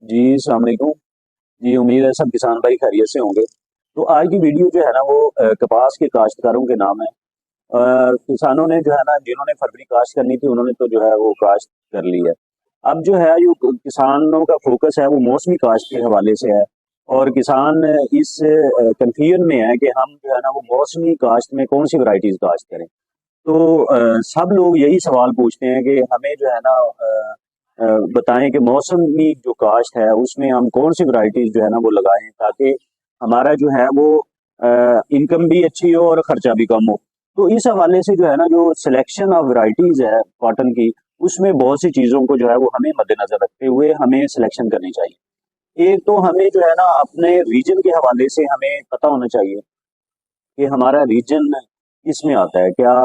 जी अस्सलाम वालेकुम। जी उम्मीद है सब किसान भाई खैरियत से होंगे। तो आज की वीडियो जो है ना वो कपास के काश्तकारों के नाम है। किसानों ने जो है ना जिन्होंने फरवरी काश्त करनी थी उन्होंने तो जो है वो काश्त कर ली है। अब जो है जो किसानों का फोकस है वो मौसमी काश्त के हवाले से है। और किसान इस कंफ्यूजन में है कि हम जो है ना वो मौसमी काश्त में कौन सी वैरायटीज काश्त करें। तो सब लोग यही सवाल पूछते हैं कि हमें जो है ना बताएं कि मौसमी जो काश्त है उसमें हम कौन सी वैरायटीज जो है ना वो लगाएं ताकि हमारा जो है वो इनकम भी अच्छी हो और खर्चा भी कम हो। तो इस हवाले से जो है ना जो सिलेक्शन ऑफ वैरायटीज है कॉटन की, उसमें बहुत सी चीज़ों को जो है वो हमें मद्देनजर रखते हुए हमें सिलेक्शन करनी चाहिए। एक तो हमें जो है ना अपने रीजन के हवाले से हमें पता होना चाहिए कि हमारा रीजन इसमें आता है क्या,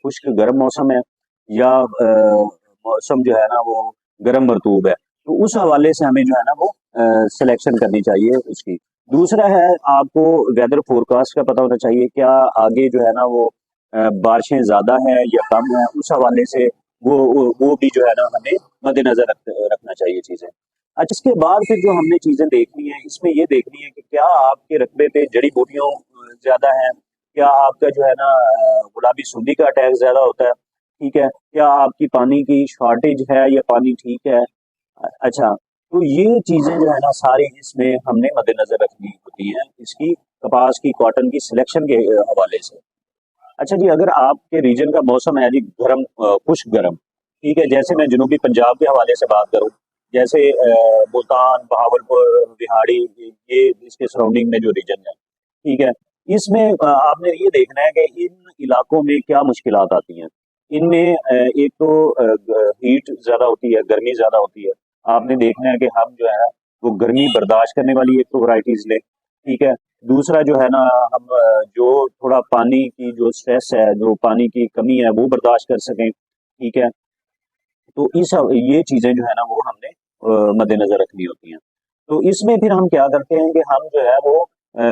खुश्क गर्म मौसम है या मौसम जो है ना वो गर्म मरतूब है। तो उस हवाले से हमें जो है ना वो सिलेक्शन करनी चाहिए उसकी। दूसरा है आपको वेदर फोरकास्ट का पता होना चाहिए, क्या आगे जो है ना वो बारिशें ज़्यादा हैं या कम है, उस हवाले से वो भी जो है ना हमें मद्देनजर रखना चाहिए चीज़ें। अच्छा, इसके बाद फिर जो हमने चीज़ें देखनी है इसमें ये देखनी है कि क्या आपके रकबे पे जड़ी बूटियों ज़्यादा है, क्या आपका जो है ना गुलाबी सुंडी का अटैक ज़्यादा होता है, ठीक है, क्या आपकी पानी की शॉर्टेज है या पानी ठीक है। अच्छा, तो ये चीज़ें जो है ना सारी इसमें हमने मद्देनजर रखनी होती हैं इसकी कपास की कॉटन की सिलेक्शन के हवाले से। अच्छा जी, अगर आपके रीजन का मौसम है जी गर्म, खुश्क गर्म, ठीक है, जैसे मैं जनूबी पंजाब के हवाले से बात करूं, जैसे मुल्तान, बहावलपुर, बिहाड़ी, ये इसके सराउंडिंग में जो रीजन है, ठीक है, इसमें आपने ये देखना है कि इन इलाकों में क्या मुश्किलात आती हैं। इनमें एक तो हीट ज़्यादा होती है, गर्मी ज़्यादा होती है। आपने देखना है कि हम जो है वो गर्मी बर्दाश्त करने वाली एक तो वैरायटीज लें, ठीक है। दूसरा जो है ना हम जो थोड़ा पानी की जो स्ट्रेस है, जो पानी की कमी है वो बर्दाश्त कर सकें, ठीक है। तो ये चीज़ें जो है ना वो हमने मद्देनजर रखनी होती हैं। तो इसमें फिर हम क्या करते हैं कि हम जो है वो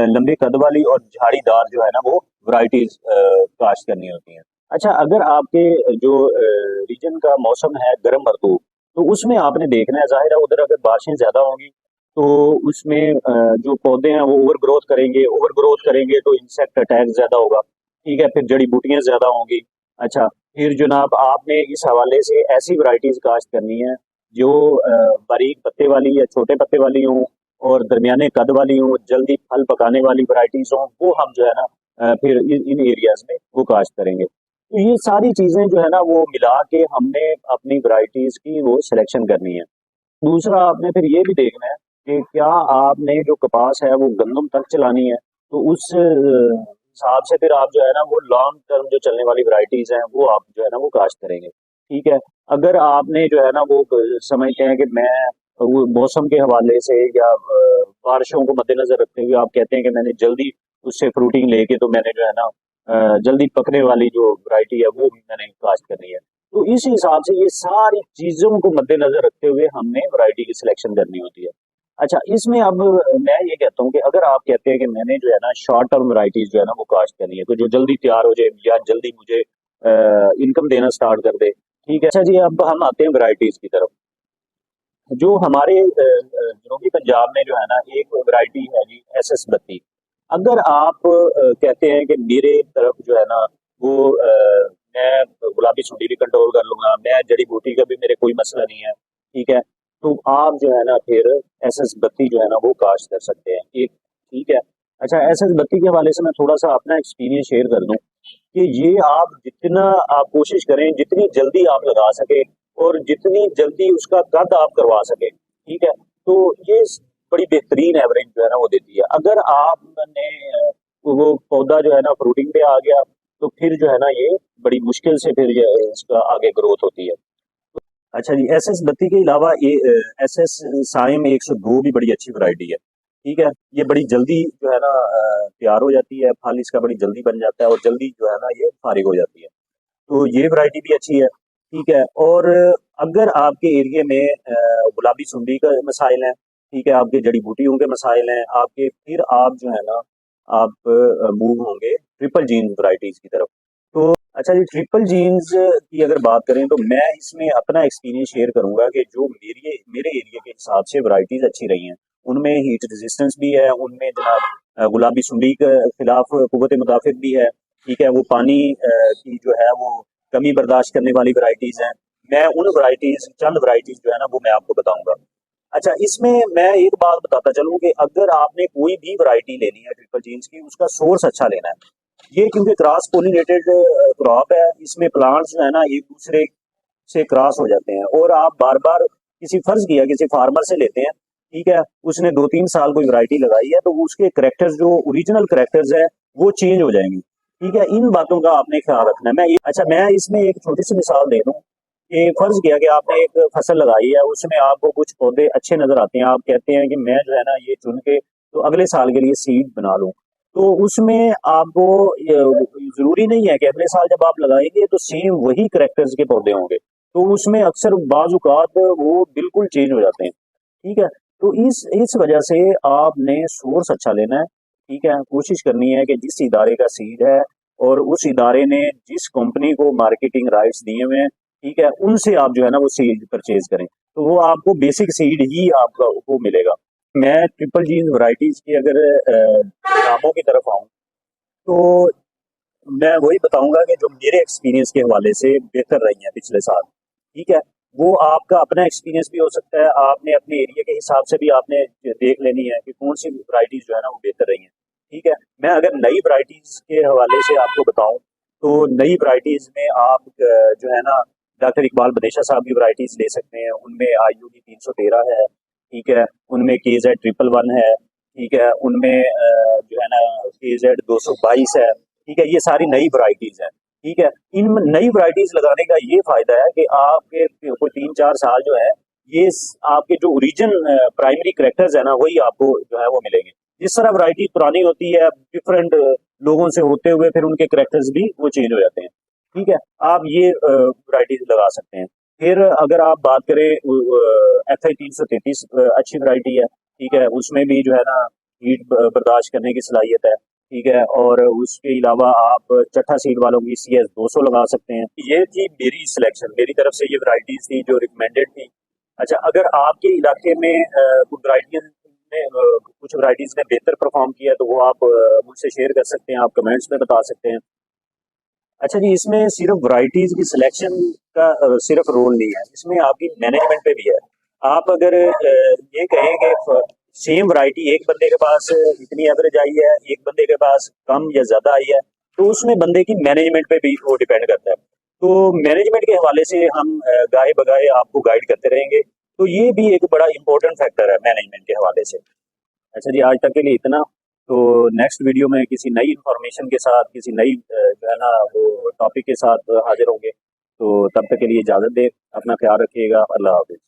लंबे कद वाली और झाड़ीदार जो है ना वो वैरायटीज काश्त करनी होती हैं। अच्छा, अगर आपके जो रीजन का मौसम है गर्म मरतूब, तो उसमें आपने देखना है, जाहिर है उधर अगर बारिशें ज़्यादा होंगी तो उसमें जो पौधे हैं वो ओवर ग्रोथ करेंगे तो इंसेक्ट अटैक ज़्यादा होगा, ठीक है, फिर जड़ी बूटियाँ ज़्यादा होंगी। अच्छा, फिर जनाब आपने इस हवाले से ऐसी वैरायटीज काश्त करनी है जो बारीक पत्ते वाली या छोटे पत्ते वाली हों और दरमियाने कद वाली हों, जल्दी फल पकाने वाली वैरायटीज हों, वो हम जो है ना फिर इन एरियाज में वो काश्त करेंगे। तो ये सारी चीजें जो है ना वो मिला के हमने अपनी वैरायटीज की वो सिलेक्शन करनी है। दूसरा आपने फिर ये भी देखना है कि क्या आपने जो कपास है वो गंदम तक चलानी है, तो उस हिसाब से फिर आप जो है ना वो लॉन्ग टर्म जो चलने वाली वैरायटीज हैं वो आप जो है ना वो काश्त करेंगे, ठीक है। अगर आपने जो है ना वो समझते हैं कि मैं वो मौसम के हवाले से या बारिशों को मद्देनजर रखते हुए आप कहते हैं कि मैंने जल्दी उससे फ्रूटिंग लेके तो मैंने जो है ना जल्दी पकने वाली जो वैरायटी है वो भी मैंने काश्त करनी है। तो इस हिसाब से ये सारी चीजों को मद्देनजर रखते हुए हमने वैरायटी की सिलेक्शन करनी होती है। अच्छा, इसमें अब मैं ये कहता हूँ कि अगर आप कहते हैं कि मैंने जो है ना शॉर्ट टर्म वैरायटीज जो है ना वो काश्त करनी है, तो जो जल्दी तैयार हो जाए या जल्दी मुझे इनकम देना स्टार्ट कर दे, ठीक है। अच्छा जी, अब हम आते हैं वैरायटीज की तरफ। जो हमारे जनूबी पंजाब में जो है ना एक वैरायटी है जी SS32। अगर आप कहते हैं कि मेरे तरफ जो है ना वो मैं गुलाबी सुंडी भी कंट्रोल कर लूंगा, मैं जड़ी बूटी का भी मेरे कोई मसला नहीं है, ठीक है, तो आप जो है ना फिर SS32 जो है ना वो काश्त कर सकते हैं एक, ठीक है। अच्छा, SS32 के हवाले से मैं थोड़ा सा अपना एक्सपीरियंस शेयर कर दूं कि ये आप जितना आप कोशिश करें जितनी जल्दी आप लगा सके और जितनी जल्दी उसका कद आप करवा सके, ठीक है, तो ये बड़ी बेहतरीन एवरेज जो है ना वो देती है। अगर आपने वो पौधा जो है ना फ्रूटिंग पे आ गया तो फिर जो है ना ये बड़ी मुश्किल से फिर ये इसका आगे ग्रोथ होती है। अच्छा जी, SS32 के अलावा ये SS साइम 102 भी बड़ी अच्छी वैरायटी है, ठीक है। ये बड़ी जल्दी जो है ना तैयार हो जाती है, फल इसका बड़ी जल्दी बन जाता है और जल्दी जो है ना ये फारिग हो जाती है। तो ये वैरायटी भी अच्छी है, ठीक है। और अगर आपके एरिया में गुलाबी सुंडी का मसाइल हैं, ठीक है, आपके जड़ी बूटियों के मसाइल हैं आपके, फिर आप जो है ना आप मूव होंगे ट्रिपल जीन वैरायटीज की तरफ। तो अच्छा जी, ट्रिपल जीन्स की अगर बात करें तो मैं इसमें अपना एक्सपीरियंस शेयर करूंगा कि जो मेरे मेरे एरिया के हिसाब से वैरायटीज अच्छी रही हैं। उनमें हीट रेजिस्टेंस भी है, उनमें जनाब गुलाबी सुंडी के खिलाफ कुव्वत मुदाफिक भी है। ठीक है, वो पानी की जो है वो कमी बर्दाश्त करने वाली वैरायटीज हैं। मैं उन वैरायटीज चंद वैरायटीज जो है ना वो मैं आपको बताऊंगा। अच्छा, इसमें मैं एक बात बताता चलूं कि अगर आपने कोई भी वैरायटी लेनी है ट्रिपल जीन्स की, उसका सोर्स अच्छा लेना है। ये क्योंकि क्रॉस पोलिनेटेड क्रॉप है, इसमें प्लांट्स जो है ना एक दूसरे से क्रॉस हो जाते हैं, और आप बार बार किसी फर्ज किया किसी फार्मर से लेते हैं। ठीक है, उसने 2-3 साल कोई वैरायटी लगाई है तो उसके करेक्टर्स जो ओरिजिनल करेक्टर्स है वो चेंज हो जाएंगे। ठीक है, इन बातों का आपने ख्याल रखना है। अच्छा, मैं इसमें एक छोटी सी मिसाल दे दूं कि फर्ज किया कि आपने एक फसल लगाई है, उसमें आपको कुछ पौधे अच्छे नजर आते हैं, आप कहते हैं कि मैं जो है ना ये चुन के तो अगले साल के लिए सीड बना लूं। तो उसमें आपको जरूरी नहीं है कि अगले साल जब आप लगाएंगे तो सेम वही करेक्टर्स के पौधे होंगे। तो उसमें अक्सर बाजुकात वो बिल्कुल चेंज हो जाते हैं। ठीक है, तो इस वजह से आपने सोर्स अच्छा लेना है। ठीक है, कोशिश करनी है कि जिस इदारे का सीड है और उस इदारे ने जिस कंपनी को मार्केटिंग राइट्स दिए हुए हैं, ठीक है, उनसे आप जो है ना वो सीड परचेज करें, तो वो आपको बेसिक सीड ही आपका वो मिलेगा। मैं ट्रिपल जीन वैरायटीज की अगर नामों की तरफ आऊँ तो मैं वही बताऊंगा कि जो मेरे एक्सपीरियंस के हवाले से बेहतर रही है पिछले साल। ठीक है, वो आपका अपना एक्सपीरियंस भी हो सकता है, आपने अपने एरिया के हिसाब से भी आपने देख लेनी है कि कौन सी वैरायटीज जो है ना वो बेहतर रही हैं। ठीक है, मैं अगर नई वैरायटीज के हवाले से आपको बताऊं तो नई वैरायटीज में आप जो है ना डॉक्टर इकबाल बदेशा साहब की वैरायटीज ले सकते हैं। उनमें IUD 313 है। ठीक है, उनमें KZ 111 है। ठीक है, उनमें जो है ना KZ 222 है। ठीक है, ये सारी नई वैरायटीज हैं। ठीक है, इन नई वैरायटीज लगाने का ये फायदा है कि आपके कोई 3-4 साल जो है ये आपके जो ओरिजिन प्राइमरी करेक्टर्स है ना वही आपको जो है वो मिलेंगे। जिस तरह वैरायटी पुरानी होती है, डिफरेंट लोगों से होते हुए फिर उनके करेक्टर्स भी वो चेंज हो जाते हैं। ठीक है, आप ये वैरायटीज लगा सकते हैं। फिर अगर आप बात करें FI 333 अच्छी वैरायटी है। ठीक है, उसमें भी जो है ना हीट बर्दाश्त करने की सलाहियत है। ठीक है, और उसके अलावा आप चट्टा सीड वालों की CS 200 लगा सकते हैं। ये थी मेरी सिलेक्शन, मेरी तरफ से ये वैरायटीज थी जो रिकमेंडेड थी। अच्छा, अगर आपके इलाके में कुछ वैरायटीज में कुछ वैरायटीज ने बेहतर परफॉर्म किया तो वो आप मुझसे शेयर कर सकते हैं, आप कमेंट्स में बता सकते हैं। अच्छा जी, इसमें सिर्फ वैरायटीज की सिलेक्शन का सिर्फ रोल नहीं है, इसमें आपकी मैनेजमेंट पे भी है। आप अगर ये कहें कि सेम वैरायटी एक बंदे के पास इतनी एवरेज आई है, एक बंदे के पास कम या ज्यादा आई है, तो उसमें बंदे की मैनेजमेंट पे भी वो डिपेंड करता है। तो मैनेजमेंट के हवाले से हम गाहे बगाहे आपको गाइड करते रहेंगे। तो ये भी एक बड़ा इंपॉर्टेंट फैक्टर है मैनेजमेंट के हवाले से। अच्छा जी, आज तक के लिए इतना। तो नेक्स्ट वीडियो में किसी नई इंफॉर्मेशन के साथ, किसी नई जो है ना वो टॉपिक के साथ हाजिर होंगे। तो तब तक के लिए इजाज़त दें, अपना ख्याल रखिएगा। अल्लाह हाफिज़।